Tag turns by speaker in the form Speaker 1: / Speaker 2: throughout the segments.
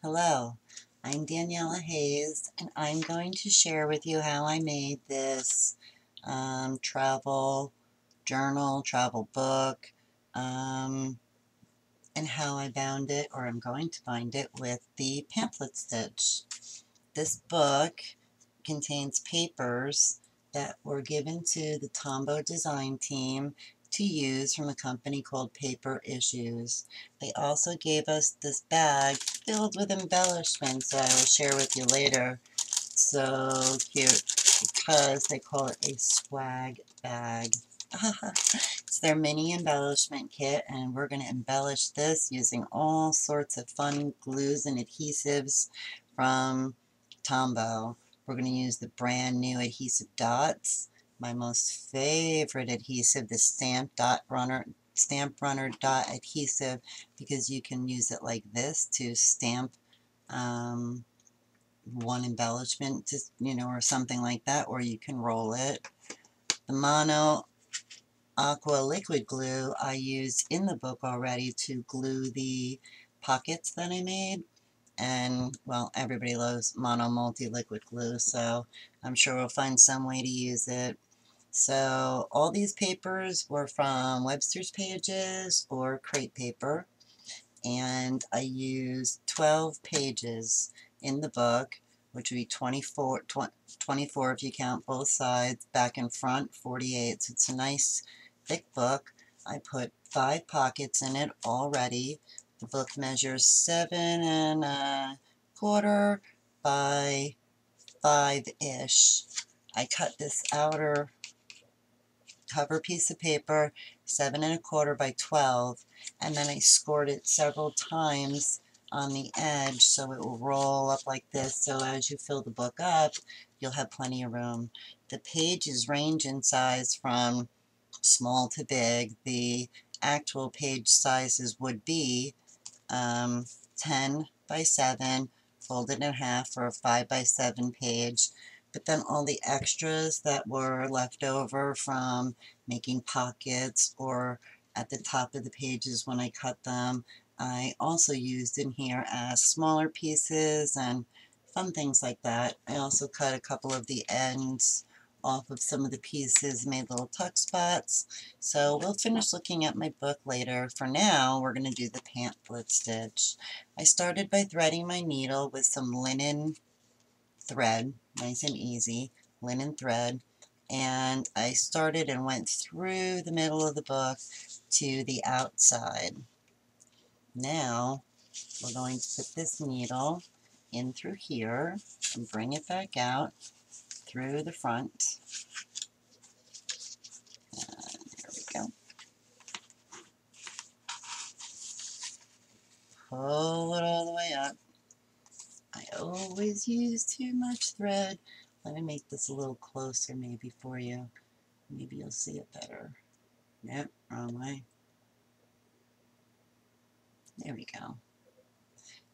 Speaker 1: Hello, I'm Daniella Hayes, and I'm going to share with you how I made this travel journal, travel book, and how I bound it, or I'm going to bind it with the pamphlet stitch. This book contains papers that were given to the Tombow design team to use from a company called Paper Issues. They also gave us this bag filled with embellishments that I will share with you later. So cute because they call it a swag bag. It's their mini embellishment kit, and we're going to embellish this using all sorts of fun glues and adhesives from Tombow. We're going to use the brand new adhesive dots, my most favorite adhesive, the Stamp Runner dot adhesive, because you can use it like this to stamp one embellishment, just or something like that, or you can roll it. The Mono Aqua liquid glue I used in the book already to glue the pockets that I made. And, well, everybody loves Mono multi-liquid glue, so I'm sure we'll find some way to use it. So all these papers were from Webster's Pages or Crate Paper, and I used 12 pages in the book, which would be 24 if you count both sides, back and front, 48. So it's a nice thick book. I put 5 pockets in it already. The book measures 7¼ by 5-ish. I cut this outer cover piece of paper 7¼ by 12, and then I scored it several times on the edge so it will roll up like this, so as you fill the book up you'll have plenty of room. The pages range in size from small to big. The actual page sizes would be 10 by 7 folded in half for a 5 by 7 page, but then all the extras that were left over from making pockets or at the top of the pages when I cut them, I also used in here as smaller pieces and fun things like that. I also cut a couple of the ends off of some of the pieces, made little tuck spots. So we'll finish looking at my book later. For now, we're going to do the pamphlet stitch. I started by threading my needle with some linen thread, nice and easy, linen thread, and I started and went through the middle of the book to the outside. Now, we're going to put this needle in through here and bring it back out through the front. And there we go. Pull it all the way up. I always use too much thread. Let me make this a little closer maybe for you. Maybe you'll see it better. Nope, wrong way. There we go.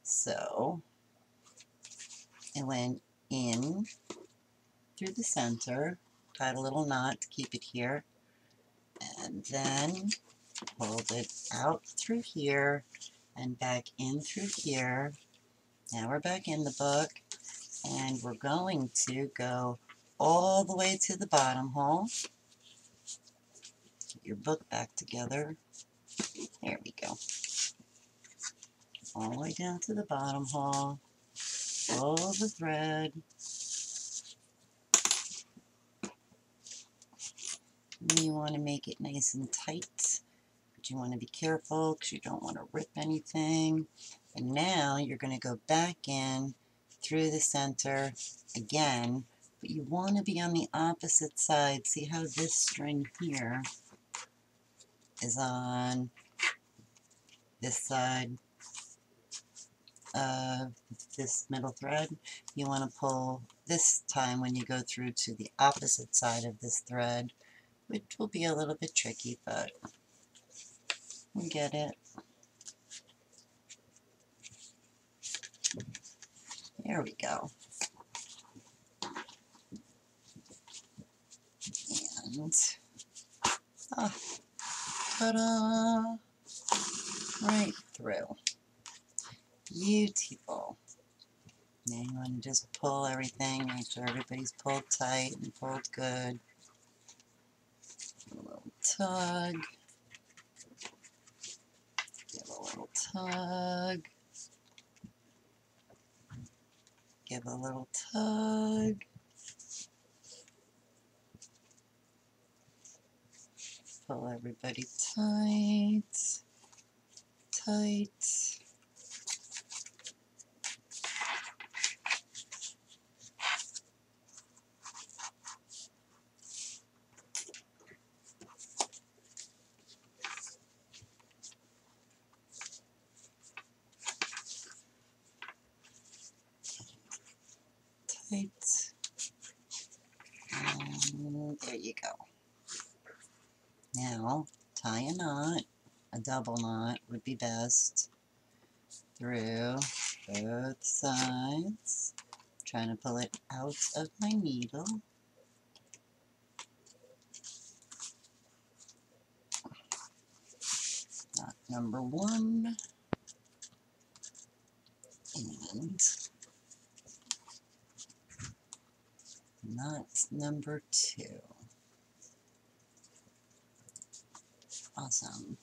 Speaker 1: So, I went in through the center, tied a little knot to keep it here, and then pulled it out through here and back in through here. Now we're back in the book, and we're going to go all the way to the bottom hole. Get your book back together. There we go. All the way down to the bottom hole. Pull the thread. And you want to make it nice and tight, but you want to be careful because you don't want to rip anything. And now you're going to go back in through the center again, but you want to be on the opposite side. See how this string here is on this side of this middle thread? You want to pull this time when you go through to the opposite side of this thread, which will be a little bit tricky, but you get it. There we go. And ta-da! Right through. Beautiful. Now you want to just pull everything, make sure everybody's pulled tight and pulled good. A little tug. Give a little tug. Give a little tug. Pull everybody tight. Tight. Tight. And there you go. Now, tie a knot. A double knot would be best. Through both sides. Trying to pull it out of my needle. Knot number 1. And knot number 2. Awesome.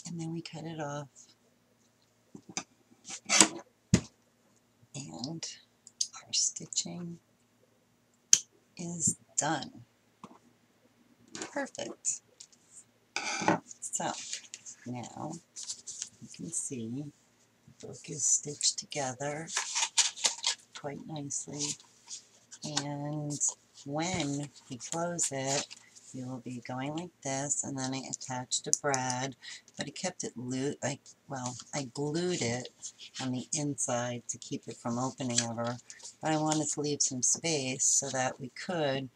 Speaker 1: And then we cut it off. And our stitching is done. Perfect. So now you can see the book is stitched together quite nicely, and when we close it, we will be going like this, and then I attached a brad, but I kept it loose. I glued it on the inside to keep it from opening ever, but I wanted to leave some space so that we could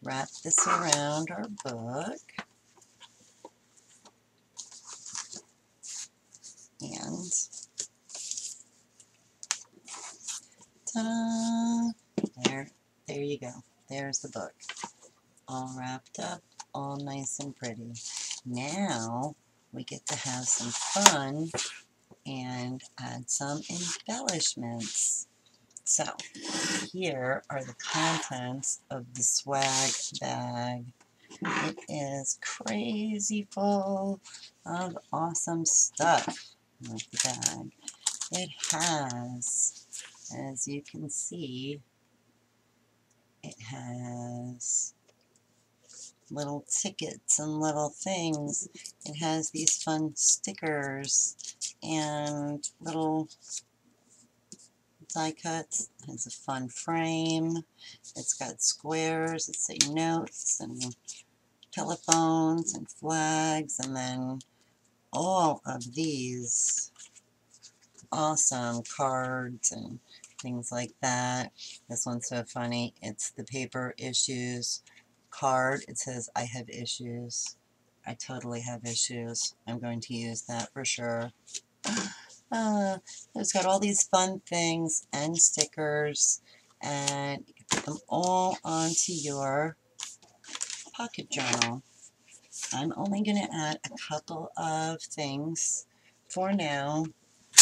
Speaker 1: wrap this around our book. And ta-da! There you go. There's the book. All wrapped up, all nice and pretty. Now we get to have some fun and add some embellishments. So here are the contents of the swag bag. It is crazy full of awesome stuff with the bag. It has, as you can see, it has little tickets and little things. It has these fun stickers and little die cuts. It has a fun frame. It's got squares that say notes and telephones and flags, and then all of these awesome cards and things like that. This one's so funny. It's the paper issues card. It says, I have issues. I totally have issues. I'm going to use that for sure. It's got all these fun things and stickers, and you can put them all onto your pocket journal. I'm only going to add a couple of things for now,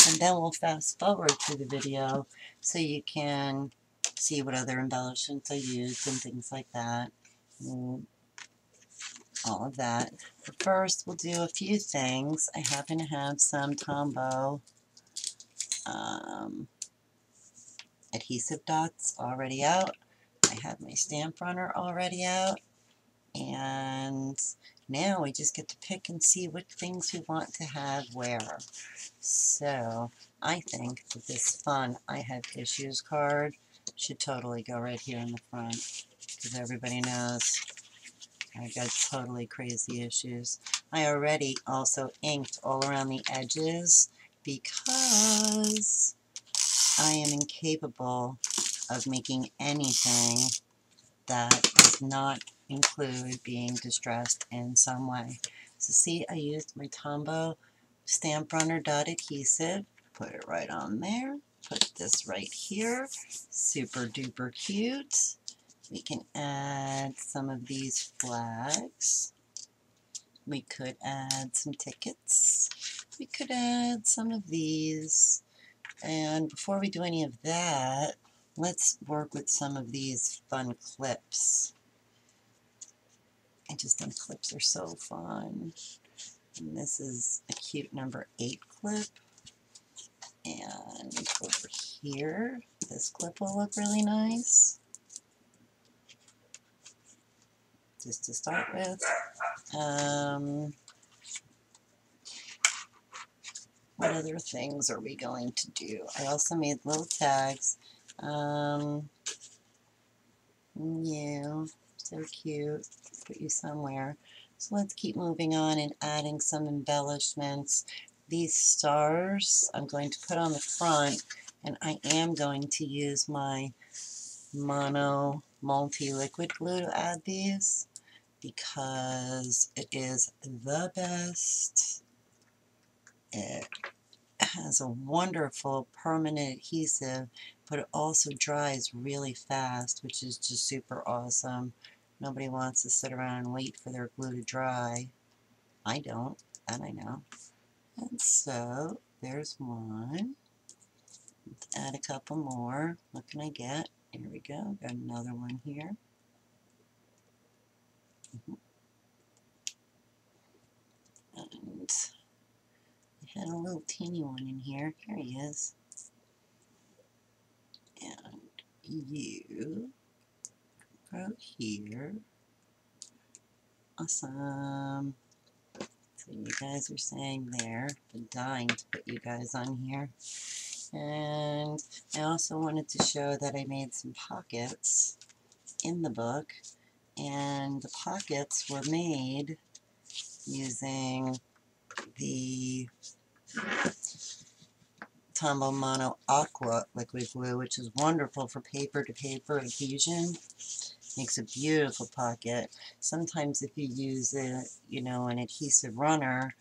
Speaker 1: and then we'll fast forward to the video so you can see what other embellishments I used and things like that. All of that. But first, we'll do a few things. I happen to have some Tombow adhesive dots already out. I have my stamp runner already out. And now we just get to pick and see what things we want to have where. So I think that this fun I have issues card should totally go right here in the front, because everybody knows I've got totally crazy issues. I already also inked all around the edges because I am incapable of making anything that does not include being distressed in some way. So see, I used my Tombow Stamp Runner dot adhesive, put it right on there, put this right here, super duper cute. We can add some of these flags We could add some tickets. We could add some of these. And before we do any of that, let's work with some of these fun clips. I just think clips are so fun. And this is a cute number 8 clip. And over here, this clip will look really nice. Just to start with. What other things are we going to do? I also made little tags. Yeah, so cute. Put you somewhere. So let's keep moving on and adding some embellishments. These stars I'm going to put on the front, and I am going to use my mono multi-liquid glue to add these because it is the best. It has a wonderful permanent adhesive, but it also dries really fast, which is just super awesome. Nobody wants to sit around and wait for their glue to dry. I don't, and I know. And so there's one. Let's add a couple more. What can I get? Here we go. Got another one here. And I had a little teeny one in here. Here he is. And you go here. Awesome. So you guys are saying there. I'm dying to put you guys on here. And I also wanted to show that I made some pockets in the book. And the pockets were made using the Tombow Mono Aqua liquid glue, which is wonderful for paper-to-paper adhesion. Makes a beautiful pocket. Sometimes if you use an adhesive runner,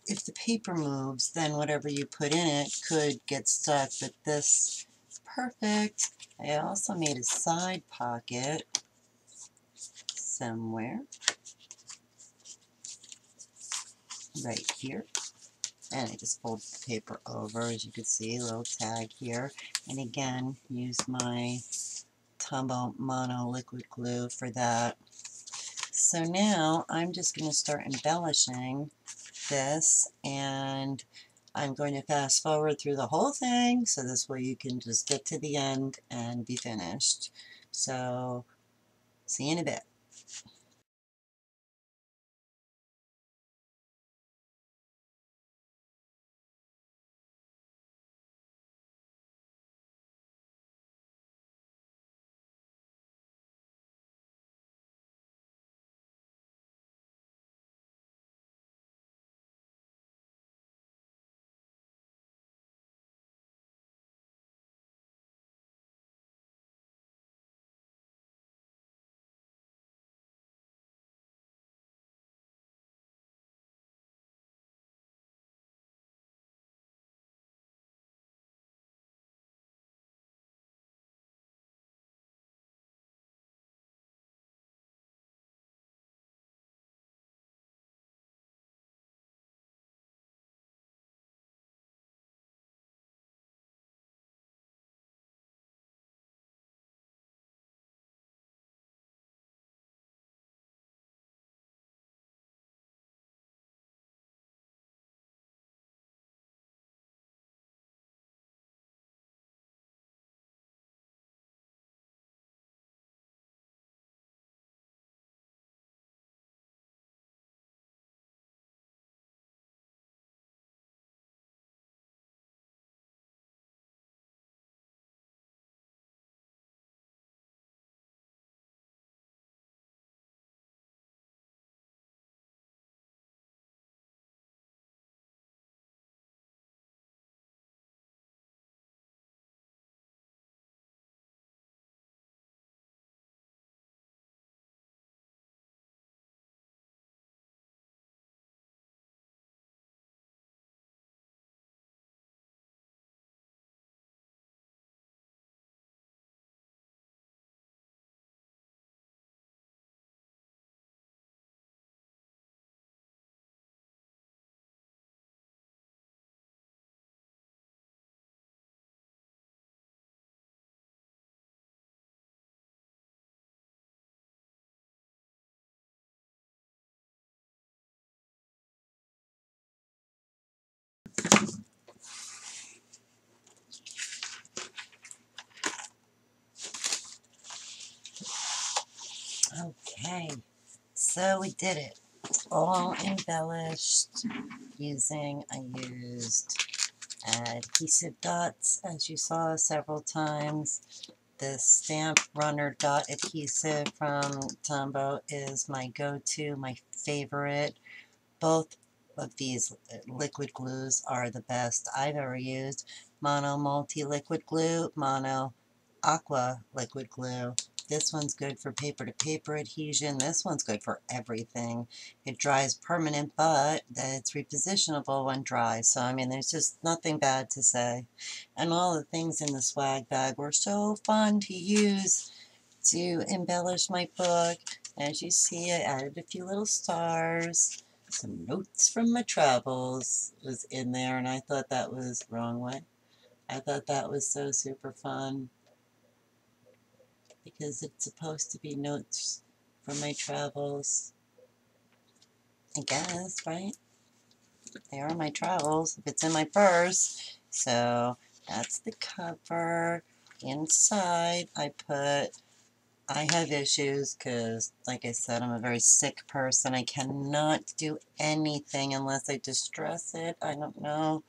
Speaker 1: if the paper moves, then whatever you put in it could get stuck, but this is perfect. I also made a side pocket somewhere, right here. And I just fold the paper over, as you can see, a little tag here. And again, use my Tombow Mono liquid glue for that. So now I'm just going to start embellishing this, and I'm going to fast forward through the whole thing so this way you can just get to the end and be finished. So see you in a bit. Okay, so we did it. All embellished I used adhesive dots, as you saw several times. The Stamp Runner dot adhesive from Tombow is my go-to, my favorite. Both of these liquid glues are the best I've ever used. Mono Multi Liquid Glue, Mono Aqua Liquid Glue. This one's good for paper-to-paper adhesion. This one's good for everything. It dries permanent, but it's repositionable when dry. So, I mean, there's just nothing bad to say. And all the things in the swag bag were so fun to use to embellish my book. As you see, I added a few little stars. Some notes from my travels was in there, and I thought that was wrong way. I thought that was so super fun because it's supposed to be notes from my travels. I guess, right? They are my travels if it's in my purse. So that's the cover. Inside I have issues because, like I said, I'm a very sick person. I cannot do anything unless I distress it. I don't know.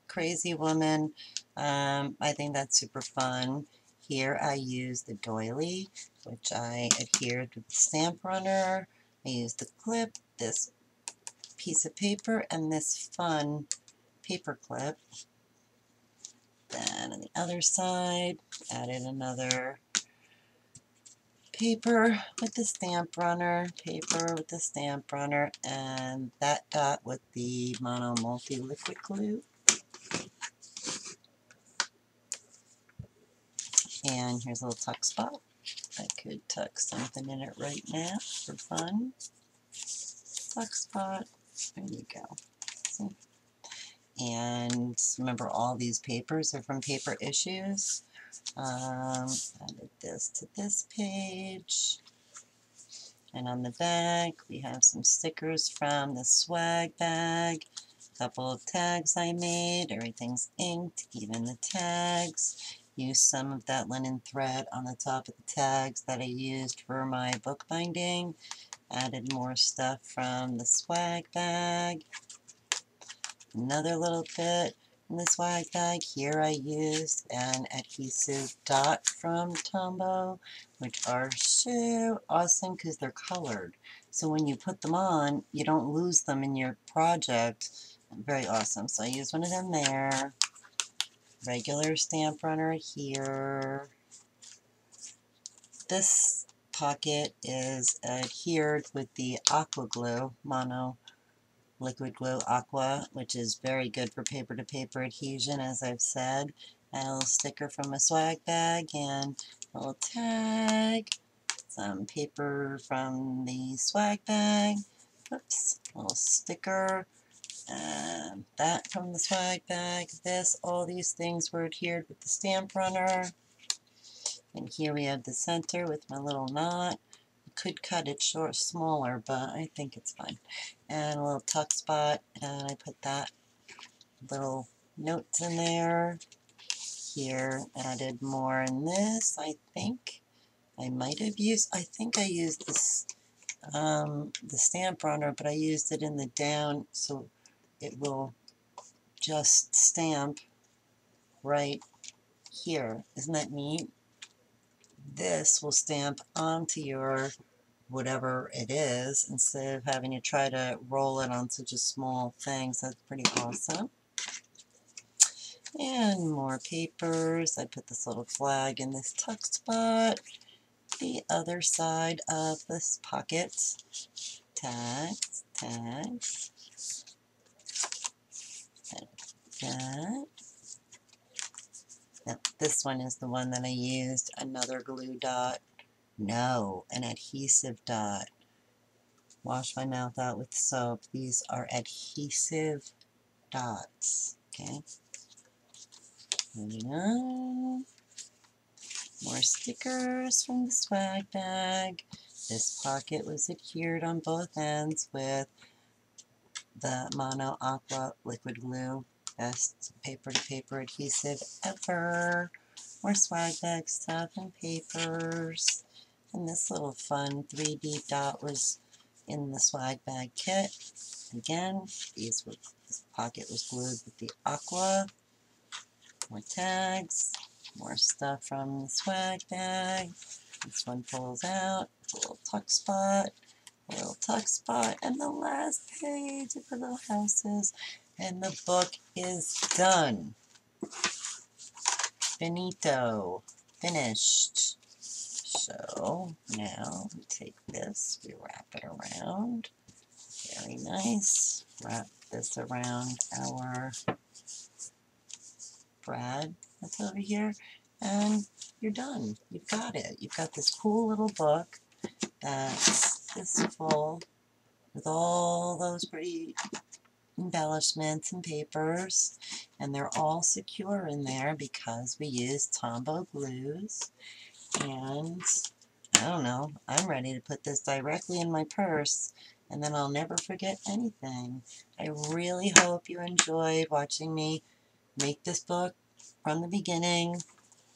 Speaker 1: Crazy woman. I think that's super fun. Here I use the doily, which I adhered with the Stamp Runner. I used the clip, this piece of paper, and this fun paper clip. Then on the other side, added another paper with the Stamp Runner, paper with the Stamp Runner, and that dot with the Mono Multi Liquid Glue. And here's a little tuck spot. I could tuck something in it right now for fun. Tuck spot. There you go. See? And remember, all these papers are from Paper Issues. Added this to this page. And on the back, we have some stickers from the swag bag. A couple of tags I made. Everything's inked, even the tags. Used some of that linen thread on the top of the tags that I used for my bookbinding. Added more stuff from the swag bag. Another little bit in the swag bag. Here I used an adhesive dot from Tombow, which are so awesome because they're colored. So when you put them on, you don't lose them in your project. Very awesome. So I used one of them there. Regular Stamp Runner here. This pocket is adhered with the Aqua Glue, Mono Liquid Glue Aqua, which is very good for paper-to-paper adhesion, as I've said. And a little sticker from a swag bag, and a little tag, some paper from the swag bag, oops, a little sticker, and that from the swag bag. All these things were adhered with the Stamp Runner. And here we have the center with my little knot. Could cut it short, smaller, but I think it's fine. And a little tuck spot, and I put that little notes in there. Here, added more in this. I think I might have used, I think I used this, the Stamp Runner, but I used it in the down, so it will just stamp right here. Isn't that neat? This will stamp onto your whatever it is, instead of having to try to roll it on such a small thing. So that's pretty awesome. And more papers. I put this little flag in this tuck spot. The other side of this pocket. Tags, tags. And that. Now, this one is the one that I used. Another glue dot. No, an adhesive dot. Wash my mouth out with soap. These are adhesive dots. Okay. Moving on. More stickers from the swag bag. This pocket was adhered on both ends with the Mono Aqua Liquid Glue. Best paper-to-paper adhesive ever. More swag bag stuff and papers. And this little fun 3D dot was in the swag bag kit. Again, this pocket was glued with the aqua. More tags, more stuff from the swag bag. This one pulls out, a little tuck spot, and the last page of the little houses. And the book is done. Finito. Finished. So now we take this, we wrap it around. Very nice. Wrap this around our Brad that's over here, and you're done. You've got it. You've got this cool little book that's this full with all those pretty embellishments and papers, and they're all secure in there because we use Tombow glues. And I don't know, I'm ready to put this directly in my purse, and then I'll never forget anything. I really hope you enjoyed watching me make this book from the beginning,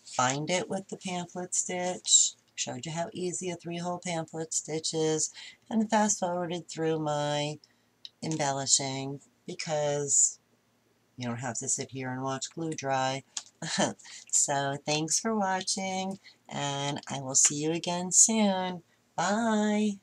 Speaker 1: find it with the pamphlet stitch, showed you how easy a 3-hole pamphlet stitch is, and fast forwarded through my embellishing because you don't have to sit here and watch glue dry. So thanks for watching, and I will see you again soon. Bye!